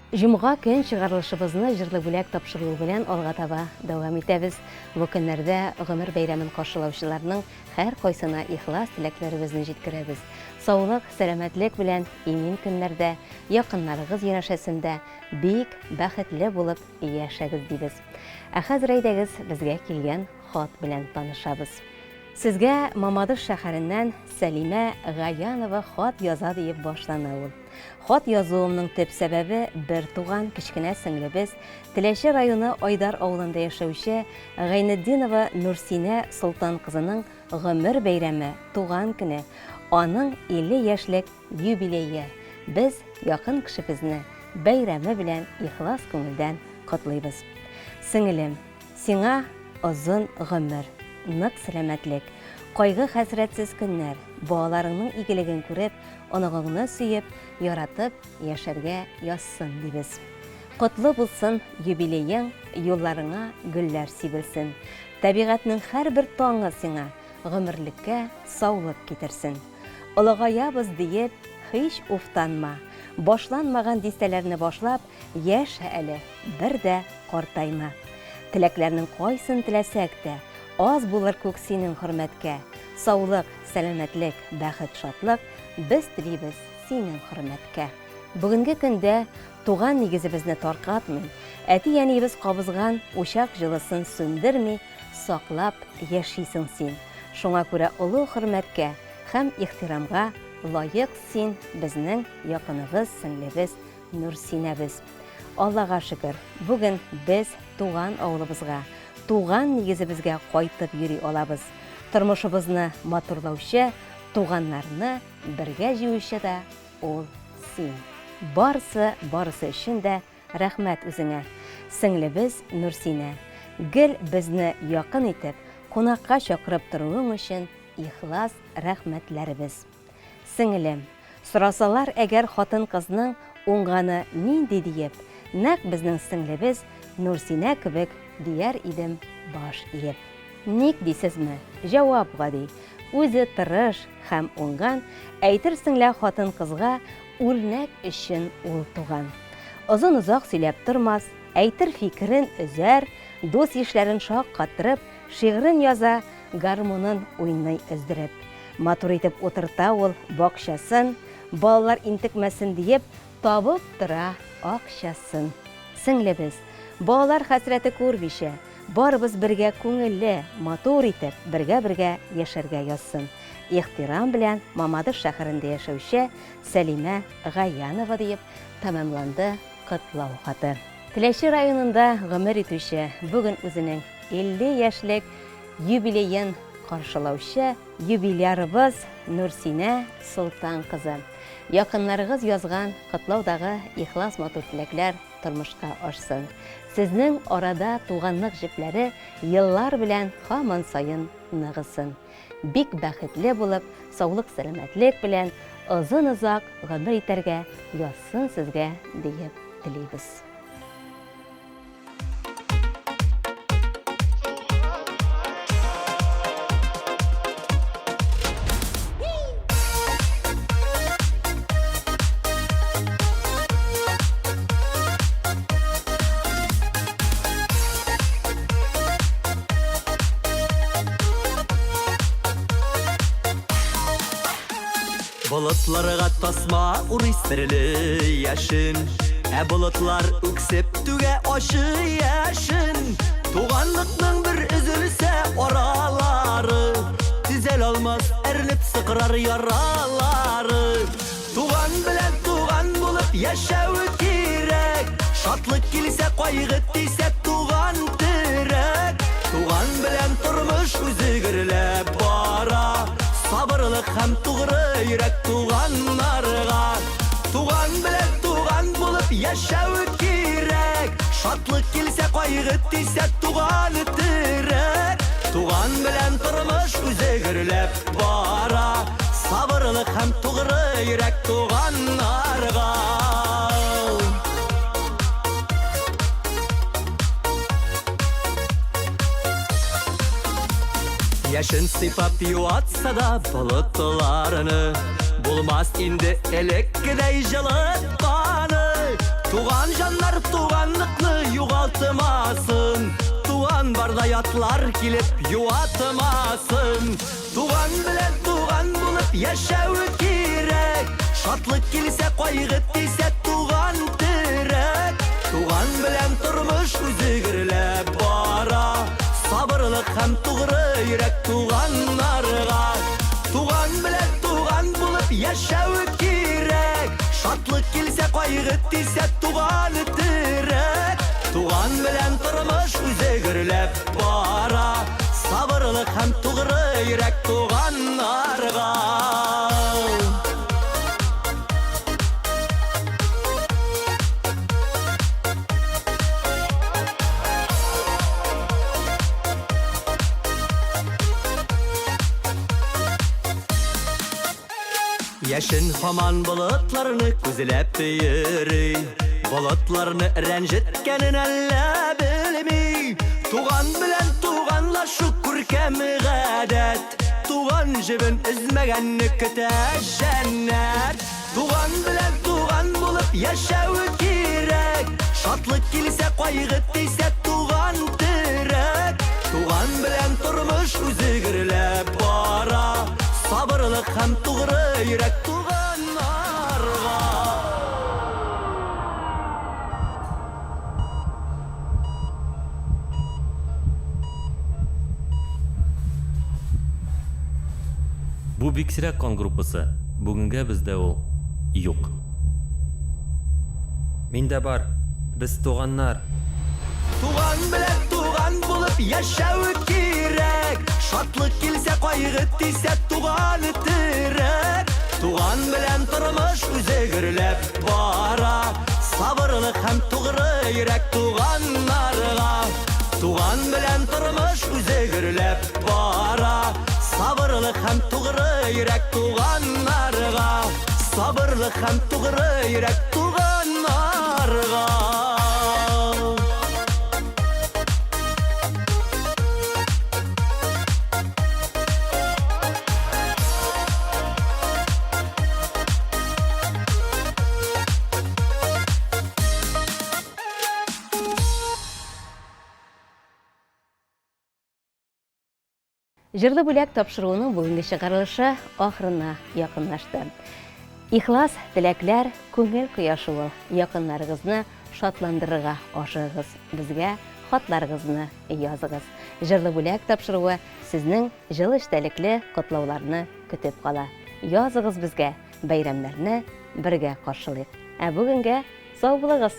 Җомга көн чыгарылышыбызны җырлы бүләк тапшыру белән алга таба дәвам итәбез. Бу көннәрдә гомер бәйрәмен каршылаучыларның һәр кайсына ихлас теләкләребезне җиткерәбез. Саулык, сәламәтлек белән имин көннәрдә, якыннарыгыз янәшәсендә бик бәхетле булып яшәгез дибез. Ә хәзер әйдәгез безгә килгән хат белән танышабыз. Сезгә Мамадыш шәһәреннән Сәлимә Гаянова хат яза дип башлана ул. Хат язуымның төп сәбәбе бер туган кечкенә сеңлебез, Теләче районы Айдар авылында яшәүче Гайнетдинова Нурсинә Солтан кызының гомер бәйрәме, туган көне, аның 50 яшьлек юбилее. Без якын кешебезне бәйрәме белән ихлас күңелдән котлыйбыз. Сеңелем, сиңа озын гомер, нык сәламәтлек, кайгы хәсрәтсез көннәр, балаларыңның игелеген күреп, оныгыңны сөеп, яратып яшәргә язсын дибез. Котлы булсын юбилеең, юлларыңа гөлләр сибелсен. Табигатьнең һәрбер таңы сиңа гомерлеккә саулык китерсен. Олыгаябыз диеп, һич уфтанма. Башланмаган дистәләрне башлап, яшә әле, бер дә картайма. Теләкләрнең кайсын теләсәк тә, аз булыр күк синең хөрмәткә. Саулык, сәламәтлек, бәхет, шатлык без телибез синең хөрмәткә. Бүгенге көндә туган нигезебезне таркатмый, әти-әниебез кабызган учак җылысын сүндерми, саклап яшисең син. Шуңа күрә олы хөрмәткә һәм ихтирамга лаек син безнең якыныбыз, сеңлебез, Нурсинәбез. Аллага шөкер, бүген без туган авылыбызга, туган нигезебезгә кайтып йөри алабыз. Тормышыбызны матурлаучы, туганнарны бергә җыючы да ул син. Барысы өчен дә рәхмәт үзеңә. Сеңлебез Нурсинә, гел безне якын итеп, кунакка чакырып торуың өчен ихлас рәхмәтләребез. Сеңелем, сорасалар әгәр хатын-кызның уңганы нинди диеп, нәкъ безнең сеңлебез Нурсинә кебек дияр идем баш иеп. Ник дисезме? Җавап гади. Үзе тырыш һәм уңган, әйтерсеңлә хатын-кызга үрнәк өчен ул туган. Озын-озак сөйләп тормас, әйтер фикерен өзәр, дус-ишләрен шаккатырып, шигырен яза, гармунын уйный өздереп. Матур итеп утырта ул бакчасын, балалар интекмәсен диеп, табып тора акчасын. Сеңлебез, балалар хәсрәте күрмичә, барыбыз бергә күңелле, матур итеп, бергә яшәргә язсын. Ихтирам белән Мамадыш шәһәрендә яшәүче Сәлимә Гаянова диеп тәмамланды котлау хаты. Теләче районында гомер итүче, бүген үзенең 50 яшьлек юбилеен каршылаучы юбилярыбыз Нурсинә Солтан кызы. Якыннарыгыз язган котлаудагы ихлас матур теләкләр тормышка ашсын. Сезнең арада туганлык җепләре еллар белән һаман саен ныгысын. Бик бәхетле булып, саулык, сәламәтлек белән озын-озак гомер итәргә язсын сезгә диеп телибез. Болытларга тасма урый серле яшен, ә болытлар үксеп түгә ашы яшен. Туганлыкның бер өзелсә аралары, тизәл алмас әрлеп сыкрар яралары. Туган белән туган булып яшәү кирәк, шатлык килсә кайгы тисә туган терәк. Туган белән тормыш үзе гөрләп бара, сабырлык һәм тугры йөрәк туганнарга. Туган белән туган булып яшәү кирәк, шатлык килсә кайгы тисә туган терәк. Туган белән тормыш үзе гөрләп бара, сабырлык һәм тугры йөрәк туганнарга. Яшен сыйпап юатса да булытларыны, булмас инде элеккедәй җылытканы. Туган Базарда ятлар килеп юатмасын. Туган белән туган булып яшәү кирәк. Шатлык килсә, кайгы тисә, туган терәк. Туган белән тормыш үзе гөрләп бара. Сабырлык һәм тугры йөрәк туганнарга. Туган белән туган булып яшәү кирәк. Шатлык килсә, кайгы тисә, туган терәк. Туган белән тормыш үзе гөрләп бара. Сабырлык һәм тугры йөрәк туганнарга. Яшен һаман болытларны күзләп йөри. Болытларны рәнҗеткәнен әллә белми. Туган белән туганлашу күркәм гадәт. Туган җебен эзмәгәнне көтә җәннәт. Туган белән туган булып яшәү кирәк. Шатлык килсә, кайгы тисә, туган терәк. Туган белән тормыш үзе гөрләп бара. Сабырлык һәм тугры йөрәк туганнарга. Бу биксирәк кан группасы. Бүгенгә бездә ул юк. Миндә бар. Без туганнар. Туган белән туган булып яшәү кирәк. Шатлык килсә, кайгы тисә, туган терәк. Туган белән тормыш үзе гөрләп бара. Сабырлык һәм тугры йөрәк туганнарга. Туган белән тормыш үзе гөрләп бара. Сабырлык һәм тугры йөрәк туганнарга. Сабырлык һәм тугры йөрәк туганнарга. Җырлы бүләк тапшыруының бүгенге чыгарылышы ахырына якынлашты. Ихлас теләкләр, күңел кояшы ул. Якыннарыгызны шатландырырга ашыгыз. Безгә хатларыгызны языгыз. Җырлы бүләк тапшыруы сезнең җылы эчтәлекле котлауларны көтеп кала. Языгыз безгә, бәйрәмнәрне бергә каршылыйк. Ә бүгенгә сау булыгыз.